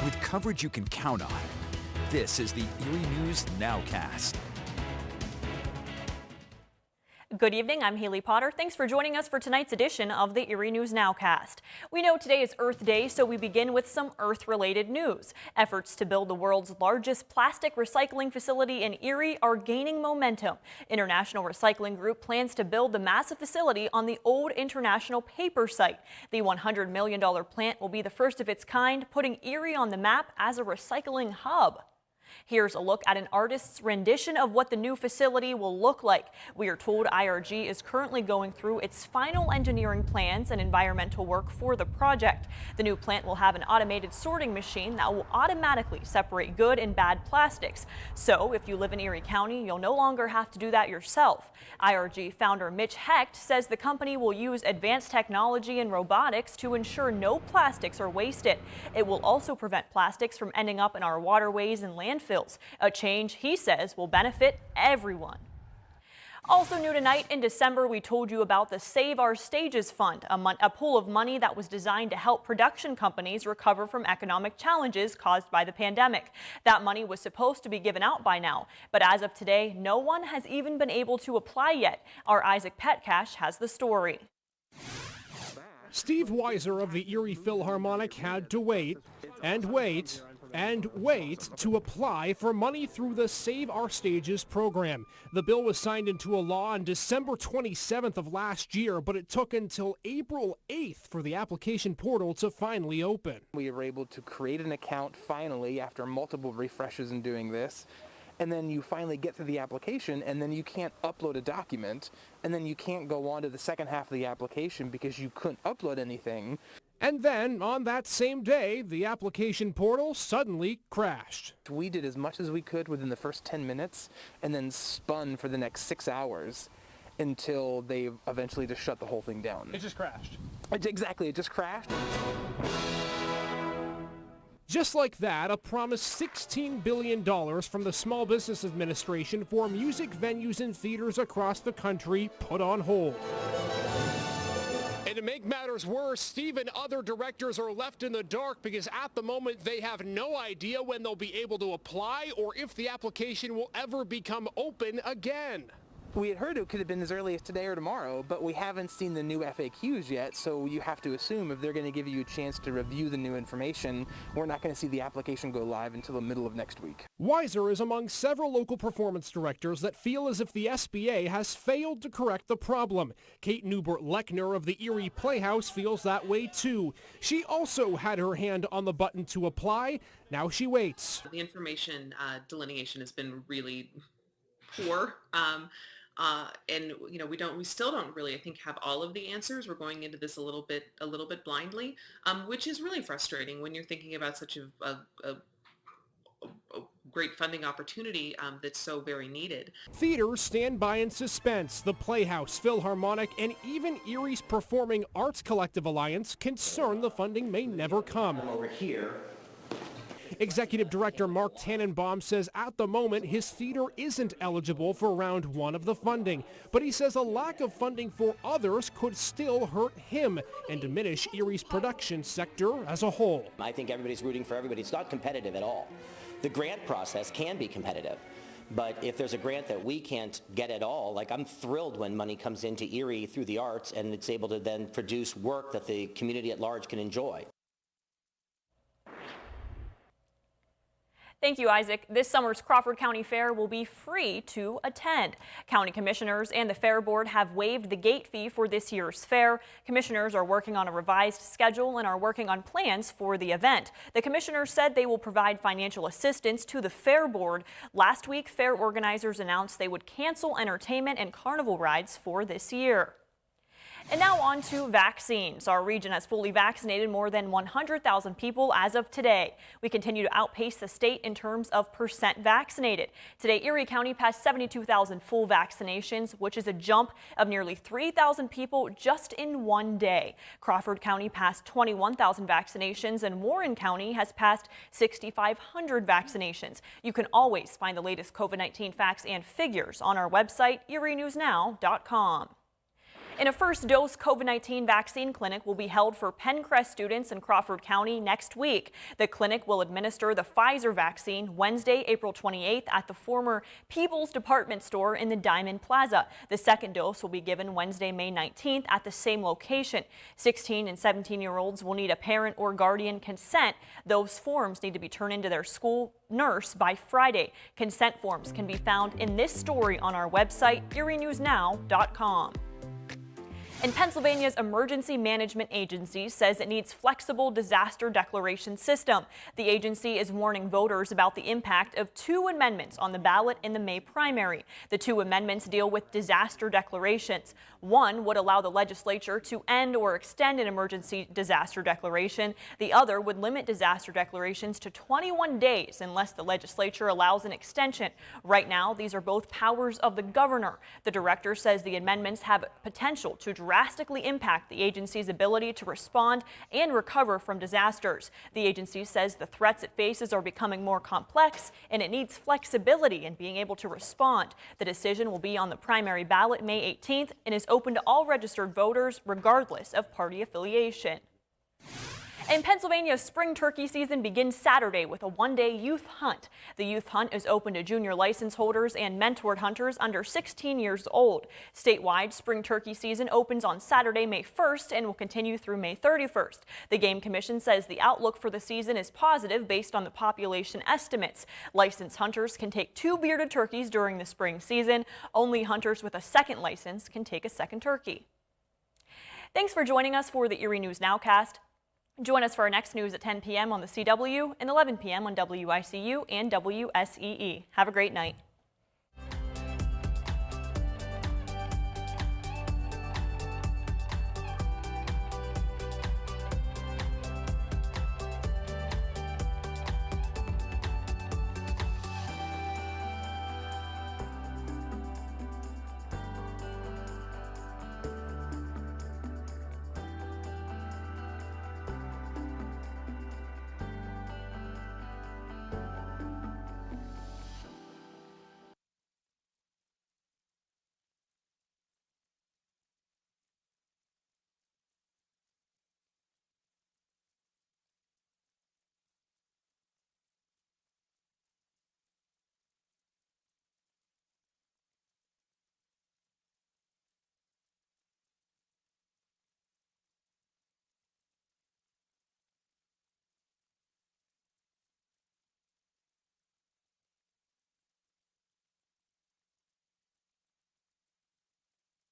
With coverage you can count on, this is the Erie News Nowcast. Good evening, I'm Haley Potter. Thanks for joining us for tonight's edition of the Erie News Nowcast. We know today is Earth Day, so we begin with some Earth-related news. Efforts to build the world's largest plastic recycling facility in Erie are gaining momentum. International Recycling Group plans to build the massive facility on the old International Paper site. The $100 million plant will be the first of its kind, putting Erie on the map as a recycling hub. Here's a look at an artist's rendition of what the new facility will look like. We are told IRG is currently going through its final engineering plans and environmental work for the project. The new plant will have an automated sorting machine that will automatically separate good and bad plastics. So if you live in Erie County, you'll no longer have to do that yourself. IRG founder Mitch Hecht says the company will use advanced technology and robotics to ensure no plastics are wasted. It will also prevent plastics from ending up in our waterways and landfills. A change, he says, will benefit everyone. Also new tonight, in December, we told you about the Save Our Stages Fund, a pool of money that was designed to help production companies recover from economic challenges caused by the pandemic. That money was supposed to be given out by now, but as of today, no one has even been able to apply yet. Our Isaac Petcash has the story. Steve Weiser of the Erie Philharmonic had to wait and wait and wait to apply for money through the Save Our Stages program. The bill was signed into a law on December 27th of last year, but it took until April 8th for the application portal to finally open. We were able to create an account finally after multiple refreshes in doing this. And then you finally get through the application, and then you can't upload a document, and then you can't go on to the second half of the application because you couldn't upload anything. And then, on that same day, the application portal suddenly crashed. We did as much as we could within the first 10 minutes, and then spun for the next 6 hours until they eventually just shut the whole thing down. It just crashed. Exactly, it just crashed. Just like that, a promised $16 billion from the Small Business Administration for music venues and theaters across the country put on hold. And to make matters worse, Steve and other directors are left in the dark because at the moment they have no idea when they'll be able to apply or if the application will ever become open again. We had heard it could have been as early as today or tomorrow, but we haven't seen the new FAQs yet, so you have to assume if they're going to give you a chance to review the new information, we're not going to see the application go live until the middle of next week. Weiser is among several local performance directors that feel as if the SBA has failed to correct the problem. Kate Newbert-Lechner of the Erie Playhouse feels that way too. She also had her hand on the button to apply. Now she waits. The information delineation has been really poor. And we still don't really, I think, have all of the answers. We're going into this a little bit blindly, which is really frustrating when you're thinking about such a great funding opportunity that's so very needed. Theaters stand by in suspense. The Playhouse, Philharmonic, and even Erie's Performing Arts Collective Alliance concerned the funding may never come. Over here. Executive Director Mark Tannenbaum says at the moment his theater isn't eligible for round one of the funding, but he says a lack of funding for others could still hurt him and diminish Erie's production sector as a whole. I think everybody's rooting for everybody. It's not competitive at all. The grant process can be competitive, but if there's a grant that we can't get at all, like I'm thrilled when money comes into Erie through the arts and it's able to then produce work that the community at large can enjoy. Thank you, Isaac. This summer's Crawford County Fair will be free to attend. County commissioners and the Fair Board have waived the gate fee for this year's fair. Commissioners are working on a revised schedule and are working on plans for the event. The commissioners said they will provide financial assistance to the Fair Board. Last week, fair organizers announced they would cancel entertainment and carnival rides for this year. And now on to vaccines. Our region has fully vaccinated more than 100,000 people as of today. We continue to outpace the state in terms of percent vaccinated. Today, Erie County passed 72,000 full vaccinations, which is a jump of nearly 3,000 people just in one day. Crawford County passed 21,000 vaccinations, and Warren County has passed 6,500 vaccinations. You can always find the latest COVID-19 facts and figures on our website, erienewsnow.com. And a first dose COVID-19 vaccine clinic will be held for Pencrest students in Crawford County next week. The clinic will administer the Pfizer vaccine Wednesday, April 28th at the former People's Department store in the Diamond Plaza. The second dose will be given Wednesday, May 19th at the same location. 16 and 17-year-olds will need a parent or guardian consent. Those forms need to be turned into their school nurse by Friday. Consent forms can be found in this story on our website, erienewsnow.com. And Pennsylvania's Emergency Management Agency says it needs flexible disaster declaration system. The agency is warning voters about the impact of two amendments on the ballot in the May primary. The two amendments deal with disaster declarations. One would allow the legislature to end or extend an emergency disaster declaration. The other would limit disaster declarations to 21 days unless the legislature allows an extension. Right now, these are both powers of the governor. The director says the amendments have potential to drastically impact the agency's ability to respond and recover from disasters. The agency says the threats it faces are becoming more complex and it needs flexibility in being able to respond. The decision will be on the primary ballot May 18th and is open to all registered voters regardless of party affiliation. And Pennsylvania's spring turkey season begins Saturday with a one-day youth hunt. The youth hunt is open to junior license holders and mentored hunters under 16 years old. Statewide, spring turkey season opens on Saturday, May 1st and will continue through May 31st. The Game Commission says the outlook for the season is positive based on the population estimates. Licensed hunters can take 2 bearded turkeys during the spring season. Only hunters with a second license can take a second turkey. Thanks for joining us for the Erie News Nowcast. Join us for our next news at 10 p.m. on the CW and 11 p.m. on WICU and WSEE. Have a great night.